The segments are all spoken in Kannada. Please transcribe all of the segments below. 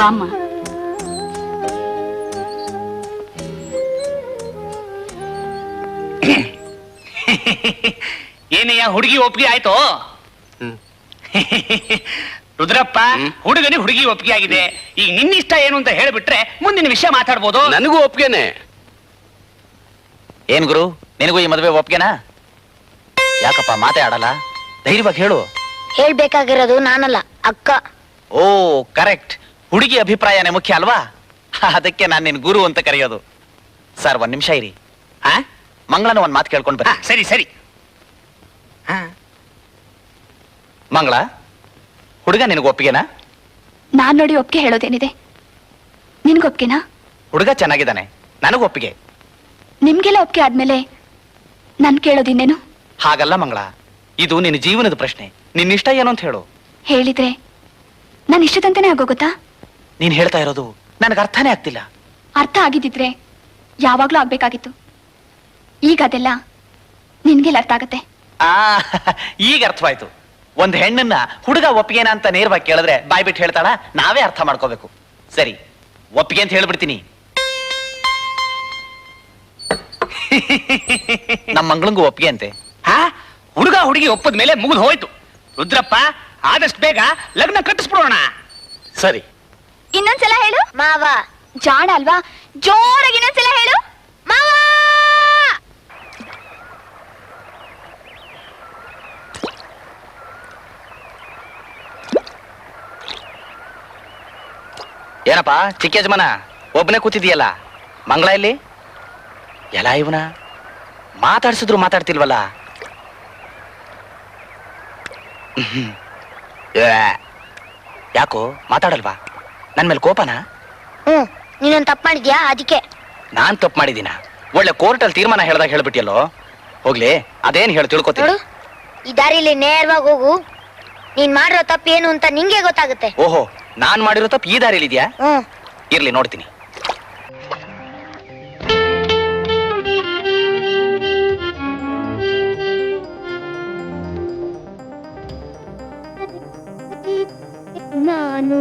ಬಾಮ್ಮ. ಏನಯ್ಯ ಹುಡುಗಿ ಒಪ್ಪಿಗೆ ಆಯ್ತು? ರುದ್ರಪ್ಪ, ಹುಡುಗನಿಗೆ ಹುಡುಗಿ ಒಪ್ಪಿಗೆ ಆಗಿದೆ. ಈಗ ನಿನ್ನಿಷ್ಟ ಏನು ಅಂತ ಹೇಳ್ಬಿಟ್ರೆ ಮುಂದಿನ ವಿಷಯ ಮಾತಾಡ್ಬೋದು. ನನಗೂ ಒಪ್ಪಿಗೆನೆ. ಏನ್ ಗುರು, ನಿನಗೂ ಈ ಮದುವೆ ಒಪ್ಗೆನಾ? ಯಾಕಪ್ಪ ಮಾತೇ ಆಡಲ್ಲ? ಧೈರ್ಯವಾಗಿ ಹೇಳು. ಹೇಳ್ಬೇಕಾಗಿರೋದು ನಾನಲ್ಲ, ಅಕ್ಕ. ಓ ಕರೆಕ್ಟ್, ಹುಡುಗಿ ಅಭಿಪ್ರಾಯನೇ ಮುಖ್ಯ ಅಲ್ವಾ? ಅದಕ್ಕೆ ನಾನು ನಿನ್ ಗುರು ಅಂತ ಕರೆಯೋದು. ಸರ್, ಒಂದ್ ನಿಮಿಷ ಇರಿ. ಮಂಗಳನ ಒಂದ್ ಮಾತು ಕೇಳ್ಕೊಂಡು ಬರ. ಸರಿ ಸರಿ. ಮಂಗಳ, ಹುಡುಗ ನಿನಗೆ ಒಪ್ಪಿಗೆನಾ? ನಾನ್ ನೋಡಿ ಒಪ್ಪಿಗೆ ಹೇಳೋದೇನಿದೆ, ನಿನ್ಗೊಪ್ಪಿಗೆನಾ? ಹುಡುಗ ಚೆನ್ನಾಗಿದ್ದಾನೆ, ನನಗೂ ಒಪ್ಪಿಗೆ. ನಿಮ್ಗೆಲ್ಲ ಒಪ್ಪಿಗೆ ಆದ್ಮೇಲೆ ನನ್ ಕೇಳೋದಿನ್ನೇನು? ಹಾಗಲ್ಲ ಮಂಗಳ, ಇದು ನಿನ್ನ ಜೀವನದ ಪ್ರಶ್ನೆ. ನಿನ್ನಿಷ್ಟ ಏನು ಅಂತ ಹೇಳು. ಹೇಳಿದ್ರೆ ನಾನು ಇಷ್ಟದಂತೆನೇ ಆಗೋಗುತ್ತಾ? ನೀನ್ ಹೇಳ್ತಾ ಇರೋದು ನನಗೆ ಅರ್ಥನೇ ಆಗ್ತಿಲ್ಲ. ಅರ್ಥ ಆಗಿದ್ದಿದ್ರೆ ಯಾವಾಗ್ಲೂ ಆಗ್ಬೇಕಾಗಿತ್ತು. ಈಗ ಅದೆಲ್ಲ ನಿನ್ಗೆಲ್ಲ ಅರ್ಥ ಆಗತ್ತೆ. ಈಗ ಅರ್ಥವಾಯ್ತು. ಒಂದ್ ಹೆಣ್ಣನ್ನ ಹುಡುಗ ಒಪ್ಪಿಗೆನಾ ಅಂತ ನೇರವಾಗಿ ಕೇಳಿದ್ರೆ ಬಾಯ್ ಬಿಟ್ಟು ಹೇಳ್ತಾಳ, ನಾವೇ ಅರ್ಥ ಮಾಡ್ಕೋಬೇಕು. ಸರಿ, ಒಪ್ಪಿಗೆ ಅಂತ ಹೇಳ್ಬಿಡ್ತೀನಿ. ನಮ್ಮ ಮಂಗಳಂಗೂ ಒಪ್ಪಿಗೆ ಅಂತೆ. ಹುಡುಗ ಹುಡುಗಿ ಒಪ್ಪದ ಮೇಲೆ ಮುಗಿದು ಹೋಯ್ತು. ರುದ್ರಪ್ಪ, ಆದಷ್ಟು ಬೇಗ ಲಗ್ನ ಕಟ್ಟಿಸ್ಬಿಡೋಣ. ಸರಿ, ಇನ್ನೊಂದ್ಸಲ ಹೇಳು ಮಾವ. ಜಾಣ ಅಲ್ವಾ? ಜೋರಾಗಿ ಇನ್ನೊಂದ್ಸಲ ಹೇಳು ಮಾವ. ಏನಪ್ಪ ಚಿಕ್ಕ ಯಜಮಾನ, ಒಬ್ಬನೇ ಕೂತಿದೀಯಲ್ಲ? ಮಂಗಳ ಇಲ್ಲಿ ಎಲ್ಲ ಇವನ ಮಾತಾಡ್ಸಿದ್ರು ಮಾತಾಡ್ತಿಲ್ವಲ್ಲ? ಯಾಕೋ ಮಾತಾಡಲ್ವಾ? ನನ್ ಮೇಲೆ ಕೋಪನಾ? ನೀನೊಂದು ತಪ್ಪು ಮಾಡಿದ್ಯಾ, ಅದಕ್ಕೆ. ನಾನ್ ತಪ್ಪು ಮಾಡಿದೀನ? ಒಳ್ಳೆ ಕೋರ್ಟಲ್ಲಿ ತೀರ್ಮಾನ ಹೇಳ್ದಾಗ ಹೇಳ್ಬಿಟ್ಟಿಯಲ್ಲೋ. ಹೋಗ್ಲಿ, ಅದೇನ್ ಹೇಳಿ ತಿಳ್ಕೊತೀನಿ. ಈ ದಾರಿಲಿ ನೇರವಾಗಿ ಹೋಗು. ನೀನ್ ಮಾಡಿರೋ ತಪ್ಪು ಏನು ಅಂತ ನಿಂಗೆ ಗೊತ್ತಾಗುತ್ತೆ. ಓಹೋ, ನಾನ್ ಮಾಡಿರೋ ತಪ್ಪು ಈ ದಾರಿಲಿ ಇದೆಯಾ? ಇರ್ಲಿ, ನೋಡ್ತೀನಿ. ನಾನು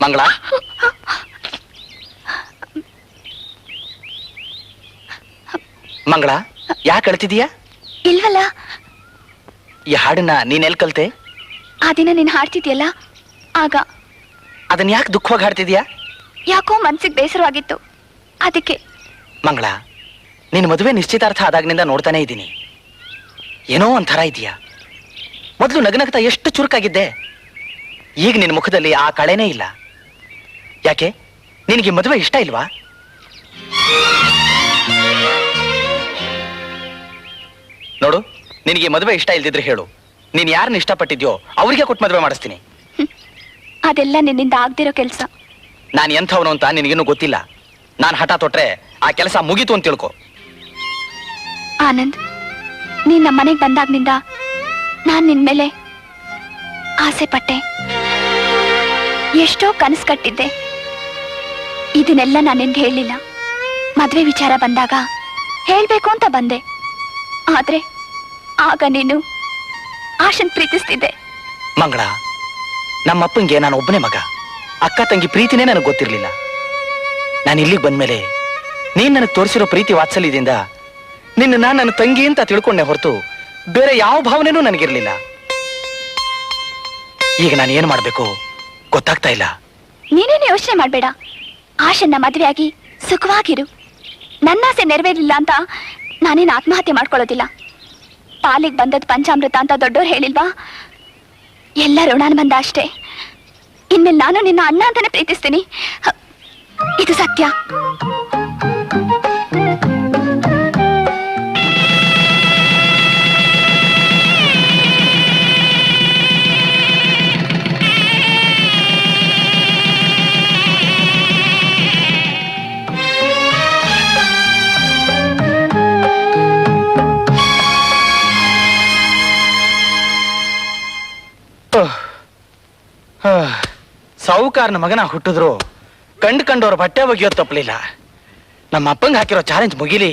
ಮಂಗಳ, ಮಂಗಳ, ಯಾಕೆ ಅಳ್ತಿದೀಯಾ? ಇಲ್ವಲ್ಲ. ಈ ಹಾಡನ್ನ ನೀನ್ ಎಲ್ ಕಲ್ತೆ? ಆ ದಿನ ನೀನ್ ಹಾಡ್ತಿದ್ಯಲ್ಲ, ಆಗ. ಅದನ್ನ ಯಾಕೆ ದುಃಖವಾಗಿ ಹಾಡ್ತಿದ್ಯಾ? ಯಾಕೋ ಮನ್ಸಿಗೆ ಬೇಸರವಾಗಿತ್ತು, ಅದಕ್ಕೆ. ಮಂಗಳ, ನಿನ್ ಮದುವೆ ನಿಶ್ಚಿತಾರ್ಥ ಆದಾಗ್ನಿಂದ ನೋಡ್ತಾನೆ ಇದ್ದೀನಿ. ಏನೋ ಒಂಥರ ಇದೆಯಾ? ಮೊದಲು ನಗನಗ್ತಾ ಎಷ್ಟು ಚುರುಕಾಗಿದ್ದೆ, ಈಗ ನಿನ್ ಮುಖದಲ್ಲಿ ಆ ಕಳೆನೇ ಇಲ್ಲ. ಯಾಕೆ, ನಿನಗೆ ಮದುವೆ ಇಷ್ಟ ಇಲ್ವಾ? ನೋಡು, ನಿನಗೆ ಮದುವೆ ಇಷ್ಟ ಇಲ್ದಿದ್ರೆ ಹೇಳು. ನೀನ್ ಯಾರನ್ನ ಇಷ್ಟಪಟ್ಟಿದ್ಯೋ ಅವ್ರಿಗೆ ಕೊಟ್ಟು ಮದುವೆ ಮಾಡಿಸ್ತೀನಿ. ಅದೆಲ್ಲ ನಿನ್ನಿಂದ ಆಗ್ದಿರೋ ಕೆಲ್ಸ. ನಾನು ಎಂಥವನು ಅಂತ ನಿನಗಿನ್ನೂ ಗೊತ್ತಿಲ್ಲ. ನಾನು ಹಠ ತೊಟ್ರೆ ಆ ಕೆಲಸ ಮುಗೀತು ಅಂತ ತಿಳ್ಕೊ. ಆನಂದ್, ನೀನ್ ನಮ್ಮ ಮನೆಗೆ ಬಂದಾಗ್ನಿಂದ ನಾನ್ ನಿನ್ ಮೇಲೆ ಆಸೆ ಪಟ್ಟೆ, ಎಷ್ಟೋ ಕನಸು ಕಟ್ಟಿದ್ದೆ. ಇದನ್ನೆಲ್ಲ ನಾನು ನಿನ್ಗೆ ಹೇಳಿಲ್ಲ. ಮದ್ವೆ ವಿಚಾರ ಬಂದಾಗ ಹೇಳ್ಬೇಕು ಅಂತ ಬಂದೆ. ಆದ್ರೆ ಆಗ ನೀನು ಆಶನ್ ಪ್ರೀತಿಸ್ತಿದ್ದೆ. ಮಂಗಳ, ನಮ್ಮಪ್ಪಂಗೆ ನಾನು ಒಬ್ಬನೇ ಮಗ. ಅಕ್ಕ ತಂಗಿ ಪ್ರೀತಿನೇ ನನಗೆ ಗೊತ್ತಿರ್ಲಿಲ್ಲ. ನಾನು ಇಲ್ಲಿಗೆ ಬಂದ್ಮೇಲೆ ನೀನ್ ನನಗೆ ತೋರಿಸಿರೋ ಪ್ರೀತಿ ವಾತ್ಸಲ್ಯದಿಂದ ನಿನ್ನ ನನ್ನ ತಂಗಿ ಅಂತ ತಿಳ್ಕೊಂಡೆ ಹೊರತು ಬೇರೆ ಯಾವ ಭಾವನೆನೂ ನನಗಿರ್ಲಿಲ್ಲ. ಈಗ ನಾನು ಏನ್ ಮಾಡ್ಬೇಕು ಗೊತ್ತಾಗ್ತಾ ಇಲ್ಲ. ನೀನೇನು ಯೋಚನೆ ಮಾಡ್ಬೇಡ. ಆಶನ್ನ ಮದುವೆಯಾಗಿ ಸುಖವಾಗಿರು. ನನ್ನಾಸೆ ನೆರವೇರಿಲ್ಲ ಅಂತ ನಾನೇನು ಆತ್ಮಹತ್ಯೆ ಮಾಡ್ಕೊಳ್ಳೋದಿಲ್ಲ. ಪಾಲಿಗೆ ಬಂದದ್ ಪಂಚಾಮೃತ ಅಂತ ದೊಡ್ಡೋರು ಹೇಳಿಲ್ವಾ? ಎಲ್ಲ ಋಣಾನುಬಂಧ ಅಷ್ಟೇ. ಇನ್ಮೇಲೆ ನಾನು ನಿನ್ನ ಅಣ್ಣ ಅಂತಾನೆ ಪ್ರೀತಿಸ್ತೀನಿ. ಇದು ಸತ್ಯ. ಸಾಹುಕಾರನ ಮಗನ ಹುಟ್ಟಿದ್ರು ಕಂಡವ್ರ ಬಟ್ಟೆ ಒಗೆಯೋದು ತಪ್ಪಲಿಲ್ಲ. ನಮ್ಮ ಅಪ್ಪಂಗೆ ಹಾಕಿರೋ ಚಾಲೆಂಜ್ ಮುಗಿಲಿ,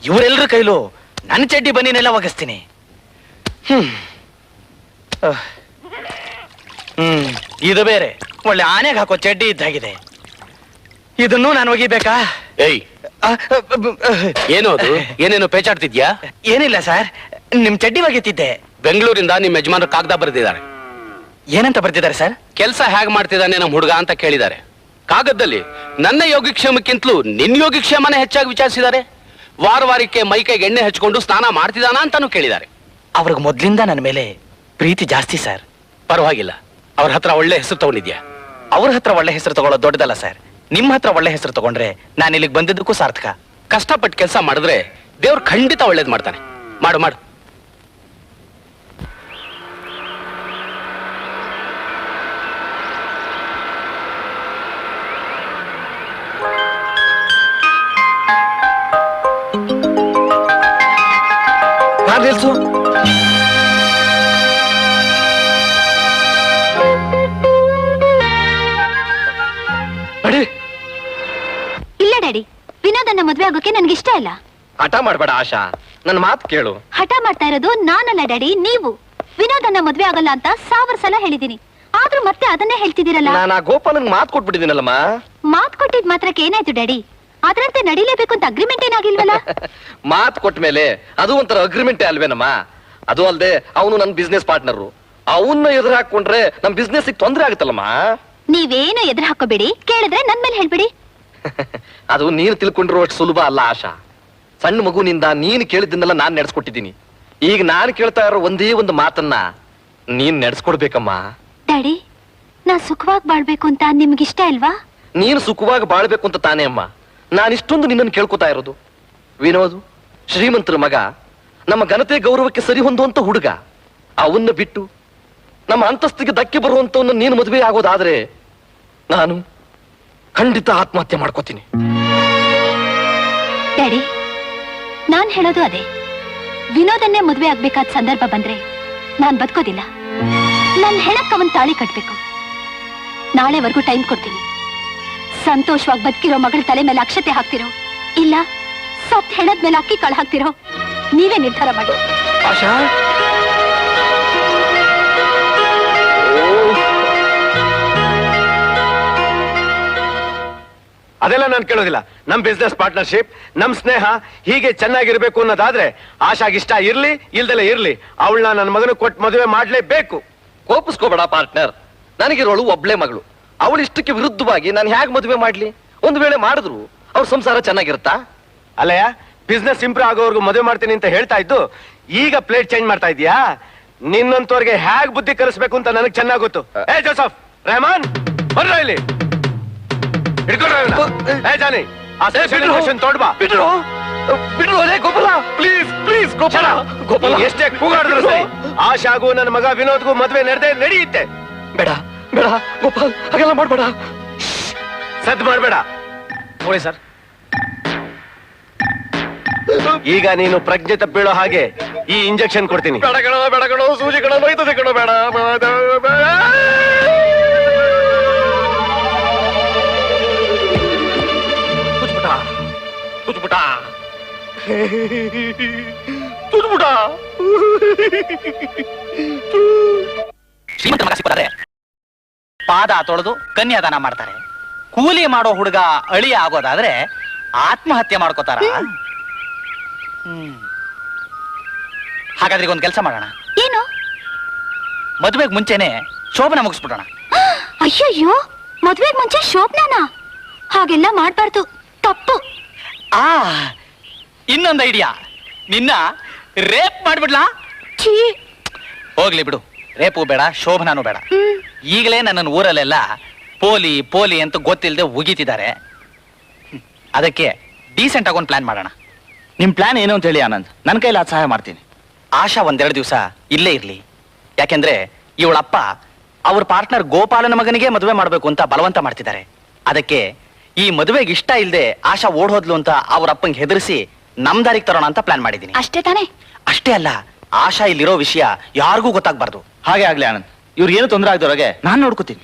ಇವರೆಲ್ಲರ ಕೈಲೂ ನನ್ನ ಚಡ್ಡಿ ಬನ್ನಿನೆಲ್ಲ ಒಗಿಸ್ತೀನಿ. ಇದು ಬೇರೆ ಒಳ್ಳೆ ಆನೆಗೆ ಹಾಕೋ ಚಡ್ಡಿ ಇದ್ದಾಗಿದೆ. ಇದನ್ನು ನಾನು ಒಗಿಬೇಕಾ? ಏಯ್, ಏನೋ ಅದು? ಏನೇನೋ ಪೇಚಾಡ್ತಿದ್ಯಾ? ಏನಿಲ್ಲ ಸರ್, ನಿಮ್ ಚಡ್ಡಿ ಒಗಿತಿದ್ದೆ. ಬೆಂಗಳೂರಿಂದ ನಿಮ್ ಯಜಮಾನರು ಕಾಗದ ಬರೆದಿದ್ದಾರೆ. ಏನಂತ ಬರ್ತಿದ್ದಾರೆ ಸರ್? ಕೆಲಸ ಹೇಗ್ ಮಾಡ್ತಿದ್ದಾನೆ ನಮ್ ಹುಡುಗ ಅಂತ ಕೇಳಿದ್ದಾರೆ. ಕಾಗದದಲ್ಲಿ ನನ್ನ ಯೋಗಕ್ಷೇಮಕ್ಕಿಂತಲೂ ನಿನ್ ಯೋಗಕ್ಷೇಮನೇ ಹೆಚ್ಚಾಗಿ ವಿಚಾರಿಸಿದ್ದಾರೆ. ವಾರಕ್ಕೆ ಮೈಕೈಗೆ ಎಣ್ಣೆ ಹಚ್ಕೊಂಡು ಸ್ನಾನ ಮಾಡ್ತಿದ್ದಾನ ಅಂತಾನು ಕೇಳಿದ್ದಾರೆ. ಅವ್ರಿಗೆ ಮೊದ್ಲಿಂದ ನನ್ನ ಮೇಲೆ ಪ್ರೀತಿ ಜಾಸ್ತಿ ಸರ್. ಪರವಾಗಿಲ್ಲ, ಅವ್ರ ಹತ್ರ ಒಳ್ಳೆ ಹೆಸರು ತಗೊಂಡಿದ್ಯಾ. ಅವ್ರ ಹತ್ರ ಒಳ್ಳೆ ಹೆಸರು ತಗೊಳ್ಳೋದು ದೊಡ್ಡದಲ್ಲ ಸರ್. ನಿಮ್ಮ ಹತ್ರ ಒಳ್ಳೆ ಹೆಸರು ತಗೊಂಡ್ರೆ ನಾನು ಇಲ್ಲಿಗೆ ಬಂದಿದ್ದಕ್ಕೂ ಸಾರ್ಥಕ. ಕಷ್ಟಪಟ್ಟು ಕೆಲಸ ಮಾಡಿದ್ರೆ ದೇವ್ರು ಖಂಡಿತ ಒಳ್ಳೇದ್ ಮಾಡ್ತಾನೆ. ಮಾಡು ಮಾಡು. ನಿಲ್ಸು. ಇಲ್ಲ ಡ್ಯಾಡಿ, ವಿನೋದನ್ನ ಮದ್ವೆ ಆಗೋಕೆ ನನ್ಗೆ ಇಷ್ಟ ಇಲ್ಲ. ಹಠ ಮಾಡ್ಬೇಡ ಆಶಾ, ನನ್ನ ಮಾತು ಕೇಳು. ಹಠ ಮಾಡ್ತಾ ಇರೋದು ನಾನಲ್ಲ ಡ್ಯಾಡಿ, ನೀವು. ವಿನೋದನ್ನ ಮದ್ವೆ ಆಗಲ್ಲ ಅಂತ 1000 ಸಲ ಹೇಳಿದೀನಿ, ಆದ್ರೂ ಮತ್ತೆ ಅದನ್ನೇ ಹೇಳ್ತಿದ್ದೀರಲ್ಲ. ನಾನು ಆ ಗೋಪಾಲನ್ ಮಾತು ಕೊಟ್ಬಿಟ್ಟಿದ್ದೀನಲ್ಲಮ್ಮ. ಮಾತ್ ಕೊಟ್ಟಿದ್ ಮಾತ್ರಕ್ಕೆ ಏನಾಯ್ತು ಡ್ಯಾಡಿ? ಅದ್ರಂತೆ ನಡಿಲೇಬೇಕು ಅಂತ ಅಗ್ರಿಮೆಂಟ್ ಏನಾಗಿಲ್ವಲ್ಲ? ಮಾತು ಕೊಟ್ಟ ಮೇಲೆ ಅದು ಒಂಥರ ಅಗ್ರಿಮೆಂಟೇ ಅಲ್ವೇನಮ್ಮ. ಅದು ಅಲ್ದೆ ಅವನು ನನ್ನ ಬಿಸ್ನೆಸ್ ಪಾರ್ಟ್ನರ್. ಅವನ್ನ ಎದುರು ಹಾಕೊಂಡ್ರೆ ನಮ್ ಬಿಸ್ನೆಸ್ ತೊಂದ್ರೆ ಆಗುತ್ತಲ್ಲಮ್ಮ. ನೀವೇನು ಎದುರು ಹಾಕೋಬೇಡಿ, ಕೇಳಿದ್ರೆ ನನ್ ಮೇಲೆ ಹೇಳ್ಬಿಡಿ. ಅದು ನೀನು ತಿಳ್ಕೊಂಡಿರೋ ಅಷ್ಟು ಸುಲಭ ಅಲ್ಲ ಆಶಾ. ಸಣ್ಣ ಮಗುನಿಂದ ನೀನು ಕೇಳಿದ್ದನ್ನೆಲ್ಲ ನಾನ್ ನಡೆಸ್ಕೊಟ್ಟಿದ್ದೀನಿ. ಈಗ ನಾನು ಕೇಳ್ತಾ ಇರೋ ಒಂದೇ ಒಂದು ಮಾತನ್ನ ನೀನ್ ನಡೆಸ್ಕೊಡ್ಬೇಕಮ್ಮ. ಡ್ಯಾಡಿ, ನಾ ಸುಖವಾಗಿ ಬಾಳ್ಬೇಕು ಅಂತ ನಿಮ್ಗಿಷ್ಟ ಇಲ್ವಾ? ನೀನು ಸುಖವಾಗಿ ಬಾಳ್ಬೇಕು ಅಂತ ತಾನೇ ಅಮ್ಮ ನಾನು ಇಷ್ಟೊಂದು ನಿನ್ನನ್ನು ಕೇಳ್ಕೊತಾ ಇರೋದು. ವಿನೋದ್ ಶ್ರೀಮಂತರ ಮಗ, ನಮ್ಮ ಘನತೆ ಗೌರವಕ್ಕೆ ಸರಿ ಹೊಂದುವಂತ ಹುಡುಗ. ಅವನ್ನ ಬಿಟ್ಟು ನಮ್ಮ ಅಂತಸ್ತಿಗೆ ಧಕ್ಕೆ ಬರುವಂತವನ್ನ ನೀನು ಮದುವೆ ಆಗೋದಾದ್ರೆ ನಾನು ಖಂಡಿತ ಆತ್ಮಹತ್ಯೆ ಮಾಡ್ಕೋತೀನಿ. ಡ್ಯಾಡಿ, ನಾನ್ ಹೇಳೋದು ಅದೇ. ವಿನೋದನ್ನೇ ಮದುವೆ ಆಗ್ಬೇಕಾದ ಸಂದರ್ಭ ಬಂದ್ರೆ ನಾನ್ ಬದುಕೋದಿಲ್ಲ. ನನ್ ಹೆಣಕ್ಕ ಅವನ್ ತಾಳಿ ಕಟ್ಬೇಕು. ನಾಳೆವರೆಗೂ ಟೈಮ್ ಕೊಡ್ತೀನಿ. ಸಂತೋಷವಾಗಿ ಬದುಕಿರೋ ಮಗಳ ತಲೆ ಮೇಲೆ ಅಕ್ಷತೆ ಹಾಕ್ತಿರೋ, ಇಲ್ಲ ಸತ್ ಹೆಣದ ಮೇಲೆ ಅಕ್ಕಿ ಕಾಳು ಹಾಕ್ತಿರೋ, ನೀವೇ ನಿರ್ಧಾರ ಮಾಡಿ. ಆಶಾ, ಅದೆಲ್ಲ ನಾನು ಕೇಳೋದಿಲ್ಲ. ನಮ್ ಬಿಸ್ನೆಸ್ ಪಾರ್ಟ್ನರ್ಶಿಪ್, ನಮ್ ಸ್ನೇಹ ಹೀಗೆ ಚೆನ್ನಾಗಿರ್ಬೇಕು ಅನ್ನೋದಾದ್ರೆ ಆಶಾಗಿಷ್ಟ ಇರ್ಲಿ ಇಲ್ದೆಲ್ಲ ಇರ್ಲಿ, ಅವಳನ್ನ ನನ್ನ ಮಗನ ಕೊಟ್ಟು ಮದುವೆ ಮಾಡ್ಲೇಬೇಕು. ಕೋಪಿಸ್ಕೋಬೇಡ ಪಾರ್ಟ್ನರ್. ನನಗಿರೋಳು ಒಬ್ಳೆ ಮಗಳು. ಅವಳು ಇಷ್ಟಕ್ಕೆ ವಿರುದ್ಧವಾಗಿ ನಾನು ಹೇಗೆ ಮದುವೆ ಮಾಡ್ಲಿ? ಒಂದು ವೇಳೆ ಮಾಡಿದ್ರು ಅವ್ರ ಸಂಸಾರ ಚೆನ್ನಾಗಿರುತ್ತಾ? ಅಲ್ಲಯ್ಯ, ಬಿಸ್ನೆಸ್ ಇಂಪ್ರೂವ್ ಆಗೋವರೆಗೂ ಮದುವೆ ಮಾಡ್ತೀನಿ ಅಂತ ಹೇಳ್ತಾ ಇದ್ದು ಈಗ ಪ್ಲೇಟ್ ಚೇಂಜ್ ಮಾಡ್ತಾ ಇದೀಯಾ? ನಿನ್ನಂತವ್ರಿಗೆ ಹೇಗ್ ಬುದ್ಧಿ ಕಲಿಸ್ಬೇಕು ಅಂತ ನನಗೆ ಚೆನ್ನಾಗ್ ಗೊತ್ತು. ಏ ಜೋಸಫ್, ರೆಹಮಾನ್, ಬರ್ರ ಇಲ್ಲಿ. ಜಾನಿ, ತೋಡ್ಬಾ. ಬಿಟ್ರು ಗೋಪಾಲ, ಪ್ಲೀಸ್ ಪ್ಲೀಸ್ ಗೋಪಾಲ. ಗೋಪಾಲ ಎಷ್ಟೇ ಕೂಗಾಡಿದ್ರು ಸರಿ, ಆಶಾಗೂ ನನ್ನ ಮಗ ವಿನೋದ್ಗೂ ಮದುವೆ ನಡೆಯುತ್ತೆ. ಬೇಡ ಬೇಡ ಗೋಪಾಲ್, ಹಾಗೆಲ್ಲ ಮಾಡ್ಬೇಡ. ಸದ್ ಮಾಡ್ಬೇಡ. ನೋಡಿ ಸರ್, ಈಗ ನೀನು ಪ್ರಜ್ಞೆ ತಪ್ಪಿಳೋ ಹಾಗೆ ಈ ಇಂಜೆಕ್ಷನ್ ಕೊಡ್ತೀನಿ. ಬೇಡಗಳು ಸೂಜಿಗಳು ನೋಯ್ತದೆ ಕಣೋ. ಬೇಡ ತುಜ್ಬಿಟ ಶ್ರೀಮಂತ ಮಗ ಸಿಕ್ಕಿದ್ರೆ ಪಾದ ತೊಳೆದು ಕನ್ಯಾದಾನ ಮಾಡ್ತಾರೆ. ಕೂಲಿ ಮಾಡೋ ಹುಡುಗ ಅಳಿಯ ಆಗೋದಾದ್ರೆ ಆತ್ಮಹತ್ಯೆ ಮಾಡ್ಕೋತಾರ. ಹಾಗಾದ್ರೆ ಈಗ ಒಂದು ಕೆಲಸ ಮಾಡೋಣ. ಏನು? ಮದುವೆಗೆ ಮುಂಚೆನೆ ಶೋಭನ ಮುಗಿಸ್ಬಿಡೋಣ. ಅಯ್ಯಯ್ಯೋ, ಮದ್ವೆಗ್ ಮುಂಚೆ ಶೋಭನಾನ? ಹಾಗೆಲ್ಲ ಮಾಡ್ಬಾರ್ದು, ತಪ್ಪು. ಇನ್ನೊಂದು ಐಡಿಯಾ. ನಿನ್ನ ರೇಪ್ ಮಾಡ್ಬಿಡ್ಲಾ? ಛೀ. ಹೋಗ್ಲಿ ಬಿಡು, ರೇಪು ಬೇಡ, ಶೋಭನಾನು ಬೇಡ. ಈಗಲೇ ನನ್ನ ಊರಲ್ಲೆಲ್ಲ ಪೋಲಿ ಪೋಲಿ ಅಂತ ಗೊತ್ತಿಲ್ಲದೆ ಉಗಿತಿದ್ದಾರೆ. ಅದಕ್ಕೆ ಡೀಸೆಂಟ್ ಆಗೊಂದು ಪ್ಲಾನ್ ಮಾಡೋಣ. ನಿಮ್ ಪ್ಲಾನ್ ಏನು ಅಂತ ಹೇಳಿ ಆನಂದ್, ನನ್ನ ಕೈಲಿ ಅದು ಸಹಾಯ ಮಾಡ್ತೀನಿ. ಆಶಾ ಒಂದೆರಡು ದಿವಸ ಇಲ್ಲೇ ಇರ್ಲಿ. ಯಾಕೆಂದ್ರೆ ಇವಳಪ್ಪ ಅವ್ರ ಪಾರ್ಟ್ನರ್ ಗೋಪಾಲನ ಮಗನಿಗೆ ಮದುವೆ ಮಾಡ್ಬೇಕು ಅಂತ ಬಲವಂತ ಮಾಡ್ತಿದ್ದಾರೆ. ಅದಕ್ಕೆ ಈ ಮದುವೆಗೆ ಇಷ್ಟ ಇಲ್ಲದೆ ಆಶಾ ಓಡ್ ಹೋದ್ಲು ಅಂತ ಅವ್ರ ಅಪ್ಪಂಗೆ ಹೆದರಿಸಿ ನಮ್ ದಾರಿಗೆ ತರೋಣ ಅಂತ ಪ್ಲಾನ್ ಮಾಡಿದೀನಿ. ಅಷ್ಟೇ ತಾನೇ? ಅಷ್ಟೇ ಅಲ್ಲ, ಆಶಾ ಇಲ್ಲಿರೋ ವಿಷಯ ಯಾರಿಗೂ ಗೊತ್ತಾಗ್ಬಾರ್ದು. ಹಾಗೆ ಆಗ್ಲಿ ಆನಂದ್, ಇವ್ರಿಗೆ ಏನು ತೊಂದರೆ ಆಗದವ್ರಿಗೆ ನಾನು ನೋಡ್ಕೋತೀನಿ.